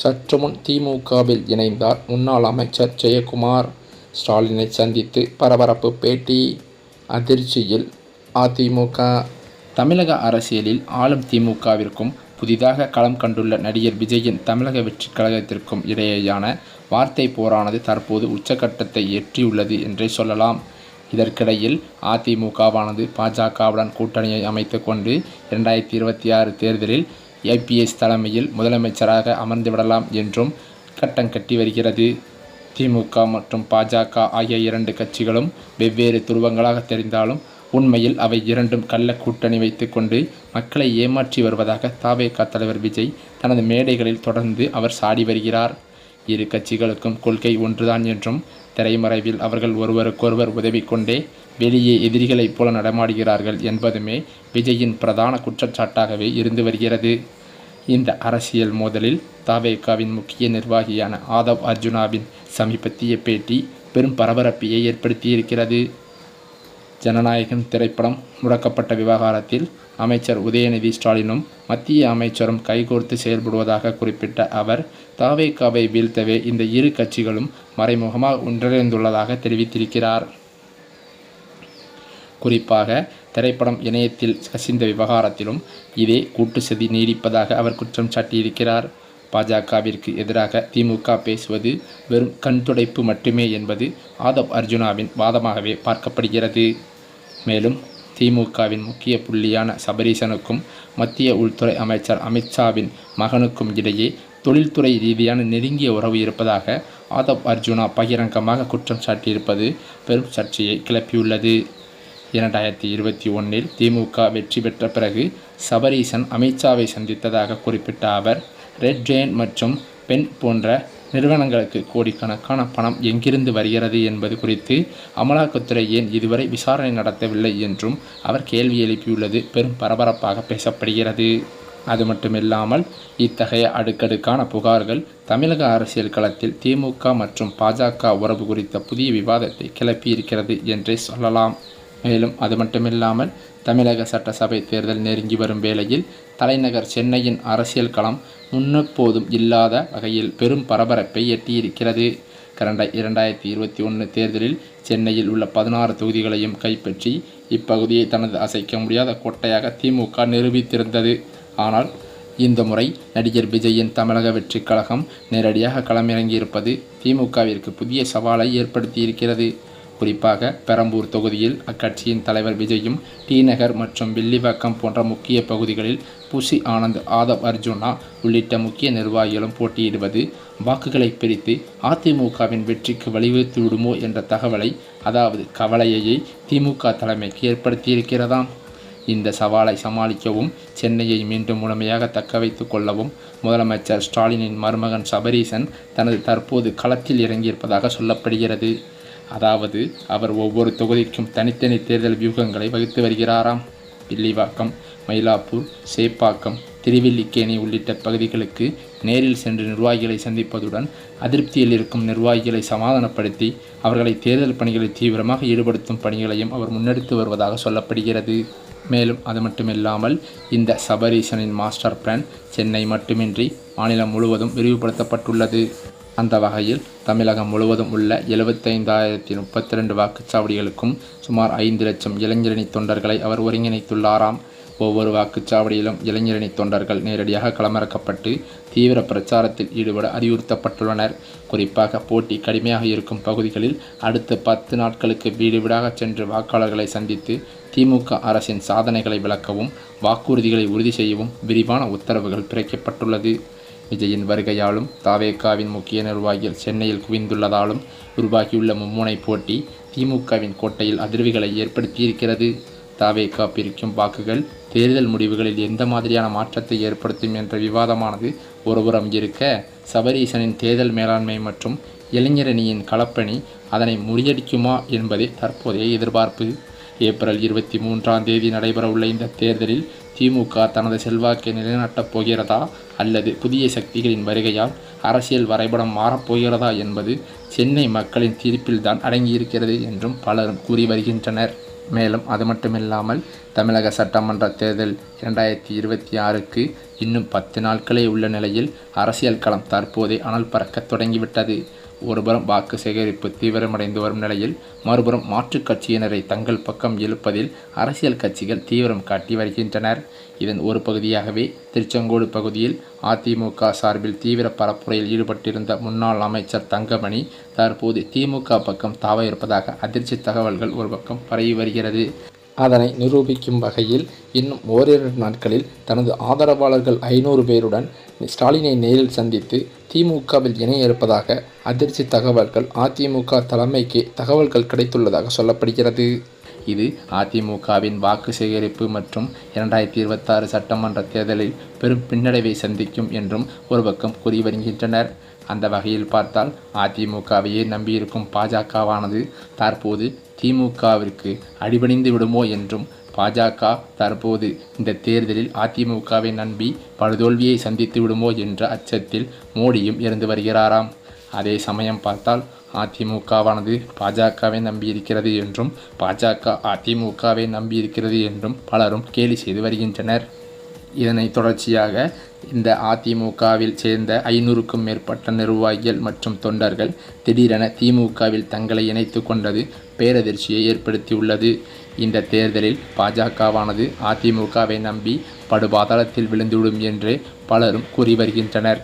சற்றுமுன் திமுகவில் இணைந்தார் முன்னாள் அமைச்சர் ஜெயக்குமார். ஸ்டாலினை சந்தித்து பரபரப்பு பேட்டி. அதிர்ச்சியில் அதிமுக. தமிழக அரசியலில் ஆளும் திமுகவிற்கும் புதிதாக களம் கண்டுள்ள நடிகர் விஜயின் தமிழக வெற்றிக் கழகத்திற்கும் இடையேயான வார்த்தை போரானது தற்போது உச்சக்கட்டத்தை எட்டியுள்ளது என்றே சொல்லலாம். இதற்கிடையில் அதிமுகவானது பாஜகவுடன் கூட்டணியை அமைத்து கொண்டு 2026 தேர்தலில் ஐபிஎஸ் தலைமையில் முதலமைச்சராக அமர்ந்துவிடலாம் என்றும் கட்டம் கட்டி வருகிறது. திமுக மற்றும் பாஜக ஆகிய இரண்டு கட்சிகளும் வெவ்வேறு துருவங்களாக தெரிந்தாலும் உண்மையில் அவை இரண்டும் கள்ள கூட்டணி வைத்து கொண்டு மக்களை ஏமாற்றி வருவதாக தவேக தலைவர் விஜய் தனது மேடைகளில் தொடர்ந்து அவர் சாடி வருகிறார். இரு கட்சிகளுக்கும் கொள்கை ஒன்றுதான் என்றும் திரைமறைவில் அவர்கள் ஒருவருக்கொருவர் உதவி கொண்டே வெளியே எதிரிகளைப் போல நடமாடுகிறார்கள் என்பதுமே விஜயின் பிரதான குற்றச்சாட்டாகவே இருந்து வருகிறது. இந்த அரசியல் மோதலில் தவேகவின் முக்கிய நிர்வாகியான ஆதவ் அர்ஜுனாவின் சமீபத்திய பேட்டி பெரும் பரபரப்பையை ஏற்படுத்தியிருக்கிறது. ஜனநாயகன் திரைப்படம் முடக்கப்பட்ட விவகாரத்தில் அமைச்சர் உதயநிதி ஸ்டாலினும் மத்திய அமைச்சரும் கைகோர்த்து செயல்படுவதாக குறிப்பிட்ட அவர் தவேகவை வீழ்த்தவே இந்த இரு கட்சிகளும் மறைமுகமாக ஒன்றிணைந்துள்ளதாக தெரிவித்திருக்கிறார். குறிப்பாக திரைப்படம் இணையத்தில் கசிந்த விவகாரத்திலும் இதே கூட்டு சதி நீடிப்பதாக அவர் குற்றம் சாட்டியிருக்கிறார். பாஜகவிற்கு எதிராக திமுக பேசுவது வெறும் கண்துடைப்பு மட்டுமே என்பது ஆதவ் அர்ஜுனாவின் வாதமாகவே பார்க்கப்படுகிறது. மேலும் திமுகவின் முக்கிய புள்ளியான சபரீசனுக்கும் மத்திய உள்துறை அமைச்சர் அமித்ஷாவின் மகனுக்கும் இடையே தொழில்துறை ரீதியான நெருங்கிய உறவு இருப்பதாக ஆதவ் அர்ஜுனா பகிரங்கமாக குற்றம் சாட்டியிருப்பது பெரும் சர்ச்சையை கிளப்பியுள்ளது. 2021 திமுக வெற்றி பெற்ற பிறகு சபரீசன் அமித்ஷாவை சந்தித்ததாக குறிப்பிட்ட அவர் ரெட் ஜெயண்ட் மற்றும் பென் போன்ற நிறுவனங்களுக்கு கோடிக்கணக்கான பணம் எங்கிருந்து வருகிறது என்பது குறித்து அமலாக்கத்துறை ஏன் இதுவரை விசாரணை நடத்தவில்லை என்றும் அவர் கேள்வி எழுப்பியுள்ளது பெரும் பரபரப்பாக பேசப்படுகிறது. அது மட்டுமில்லாமல் இத்தகைய அடுக்கடுக்கான புகார்கள் தமிழக அரசியல் களத்தில் திமுக மற்றும் பாஜக உறவு குறித்த புதிய விவாதத்தை கிளப்பியிருக்கிறது என்றே சொல்லலாம். மேலும் அது மட்டுமில்லாமல் தமிழக சட்டசபை தேர்தல் நெருங்கி வரும் வேளையில் தலைநகர் சென்னையின் அரசியல் களம் முன்னெப்போதும் இல்லாத வகையில் பெரும் பரபரப்பை எட்டியிருக்கிறது. கடந்த 2021 தேர்தலில் சென்னையில் உள்ள 16 தொகுதிகளையும் கைப்பற்றி இப்பகுதியை தனது அசைக்க முடியாத கோட்டையாக திமுக நிரூபித்திருந்தது. ஆனால் இந்த முறை நடிகர் விஜயின் தமிழக வெற்றிக் கழகம் நேரடியாக களமிறங்கியிருப்பது திமுகவிற்கு புதிய சவாலை ஏற்படுத்தியிருக்கிறது. குறிப்பாக பெரம்பூர் தொகுதியில் அக்கட்சியின் தலைவர் விஜயும் டி நகர் மற்றும் வில்லிவாக்கம் போன்ற முக்கிய பகுதிகளில் புசி ஆனந்த், ஆதவ் அர்ஜுனா உள்ளிட்ட முக்கிய நிர்வாகிகளும் போட்டியிடுவது வாக்குகளை பிரித்து அதிமுகவின் வெற்றிக்கு வழிவகுத்து விடுமோ என்ற தகவலை, அதாவது கவலையை திமுக தலைமைக்கு ஏற்படுத்தியிருக்கிறதாம். இந்த சவாலை சமாளிக்கவும் சென்னையை மீண்டும் முழுமையாக தக்க வைத்து கொள்ளவும் முதலமைச்சர் ஸ்டாலினின் மருமகன் சபரீசன் தனது தற்போது களத்தில் இறங்கியிருப்பதாக சொல்லப்படுகிறது. அதாவது அவர் ஒவ்வொரு தொகுதிக்கும் தனித்தனி தேர்தல் வியூகங்களை வகுத்து வருகிறாராம். வில்லிவாக்கம், மயிலாப்பூர், சேப்பாக்கம், திருவல்லிக்கேணி உள்ளிட்ட பகுதிகளுக்கு நேரில் சென்று நிர்வாகிகளை சந்திப்பதுடன் அதிருப்தியில் இருக்கும் நிர்வாகிகளை சமாதானப்படுத்தி அவர்களை தேர்தல் பணிகளில் தீவிரமாக ஈடுபடுத்தும் பணிகளையும் அவர் முன்னெடுத்து வருவதாக சொல்லப்படுகிறது. மேலும் அது மட்டுமில்லாமல் இந்த சபரீசனின் மாஸ்டர் பிளான் சென்னை மட்டுமின்றி மாநிலம் முழுவதும் விரிவுபடுத்தப்பட்டுள்ளது. அந்த வகையில் தமிழகம் முழுவதும் உள்ள 75,032 வாக்குச்சாவடிகளுக்கும் சுமார் 5 லட்சம் இளைஞரணி தொண்டர்களை அவர் ஒருங்கிணைத்துள்ளாராம். ஒவ்வொரு வாக்குச்சாவடியிலும் இளைஞரணி தொண்டர்கள் நேரடியாக களமிறக்கப்பட்டு தீவிர பிரச்சாரத்தில் ஈடுபட அறிவுறுத்தப்பட்டுள்ளனர். குறிப்பாக போட்டி கடுமையாக இருக்கும் பகுதிகளில் அடுத்த 10 நாட்களுக்கு வீடு வீடாக சென்று வாக்காளர்களை சந்தித்து திமுக அரசின் சாதனைகளை விளக்கவும் வாக்குறுதிகளை உறுதி செய்யவும் விரிவான உத்தரவுகள் பிறப்பிக்கப்பட்டுள்ளது. விஜயின் வருகையாலும் தவேகவின் முக்கிய நிர்வாகிகள் சென்னையில் குவிந்துள்ளதாலும் உருவாகியுள்ள மும்முனை போட்டி திமுகவின் கோட்டையில் அதிர்வுகளை ஏற்படுத்தியிருக்கிறது. தவேக பிரிக்கும் வாக்குகள் தேர்தல் முடிவுகளில் எந்த மாதிரியான மாற்றத்தை ஏற்படுத்தும் என்ற விவாதமானது ஒருபுறம் இருக்க, சபரீசனின் தேர்தல் மேலாண்மை மற்றும் இளைஞரணியின் களப்பணி அதனை முறியடிக்குமா என்பதே தற்போதைய எதிர்பார்ப்பு. ஏப்ரல் 23 நடைபெறவுள்ள இந்த தேர்தலில் திமுக தனது செல்வாக்கை நிலைநாட்டப் போகிறதா அல்லது புதிய சக்திகளின் வருகையால் அரசியல் வரைபடம் மாறப்போகிறதா என்பது சென்னை மக்களின் தீர்ப்பில்தான் அடங்கியிருக்கிறது என்றும் பலரும் கூறி வருகின்றனர். மேலும் அது மட்டுமில்லாமல் தமிழக சட்டமன்ற தேர்தல் 2026க்கு இன்னும் 10 நாட்களே உள்ள நிலையில் அரசியல் களம் தற்போதே அனல் பறக்க தொடங்கிவிட்டது. ஒருபுறம் வாக்கு சேகரிப்பு தீவிரமடைந்து வரும் நிலையில் மறுபுறம் மாற்றுக் கட்சியினரை தங்கள் பக்கம் இழுப்பதில் அரசியல் கட்சிகள் தீவிரம் காட்டி வருகின்றனர். இதன் ஒரு பகுதியாகவே திருச்செங்கோடு பகுதியில் அதிமுக சார்பில் தீவிர பரப்புரையில் ஈடுபட்டிருந்த முன்னாள் அமைச்சர் தங்கமணி தற்போது திமுக பக்கம் தாவ இருப்பதாக அதிர்ச்சி தகவல்கள் ஒரு பக்கம் பரவி வருகிறது. அதனை நிரூபிக்கும் வகையில் இன்னும் ஓரிரு நாட்களில் தனது ஆதரவாளர்கள் 500 பேருடன் ஸ்டாலினை நேரில் சந்தித்து திமுகவில் இணைய இருப்பதாக அதிர்ச்சி தகவல்கள் அதிமுக தலைமைக்கு தகவல்கள் கிடைத்துள்ளதாக சொல்லப்படுகிறது. இது அதிமுகவின் வாக்கு சேகரிப்பு மற்றும் 2026 சட்டமன்ற தேர்தலில் பெரும் பின்னடைவை சந்திக்கும் என்றும் ஒரு பக்கம் கூறி வருகின்றனர். அந்த வகையில் பார்த்தால் அதிமுகவையே நம்பியிருக்கும் பாஜகவானது தற்போது திமுகவிற்கு அடிபணிந்து விடுமோ என்றும், பாஜக தற்போது இந்த தேர்தலில் அதிமுகவை நம்பி படுதோல்வியை சந்தித்து விடுமோ என்ற அச்சத்தில் மோடியும் இருந்து வருகிறாராம். அதே சமயம் பார்த்தால் அதிமுகவானது பாஜகவை நம்பியிருக்கிறது என்றும், பாஜக அதிமுகவை நம்பியிருக்கிறது என்றும் பலரும் கேலி செய்து வருகின்றனர். இதனை தொடர்ச்சியாக இந்த அதிமுகவில் சேர்ந்த 500க்கும் மேற்பட்ட நிர்வாகிகள் மற்றும் தொண்டர்கள் திடீரென திமுகவில் தங்களை இணைத்து கொண்டது பேரதிர்ச்சியை ஏற்படுத்தியுள்ளது. இந்த தேர்தலில் பாஜகவானது அதிமுகவை நம்பி படுபாதாளத்தில் விழுந்துவிடும் என்று பலரும் கூறி வருகின்றனர்.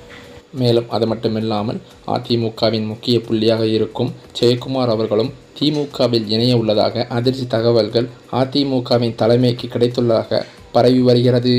மேலும் அது மட்டுமில்லாமல் அதிமுகவின் முக்கிய புள்ளியாக இருக்கும் ஜெயக்குமார் அவர்களும் திமுகவில் இணைய உள்ளதாக அதிர்ச்சி தகவல்கள் அதிமுகவின் தலைமைக்கு கிடைத்துள்ளதாக பரவி வருகிறது.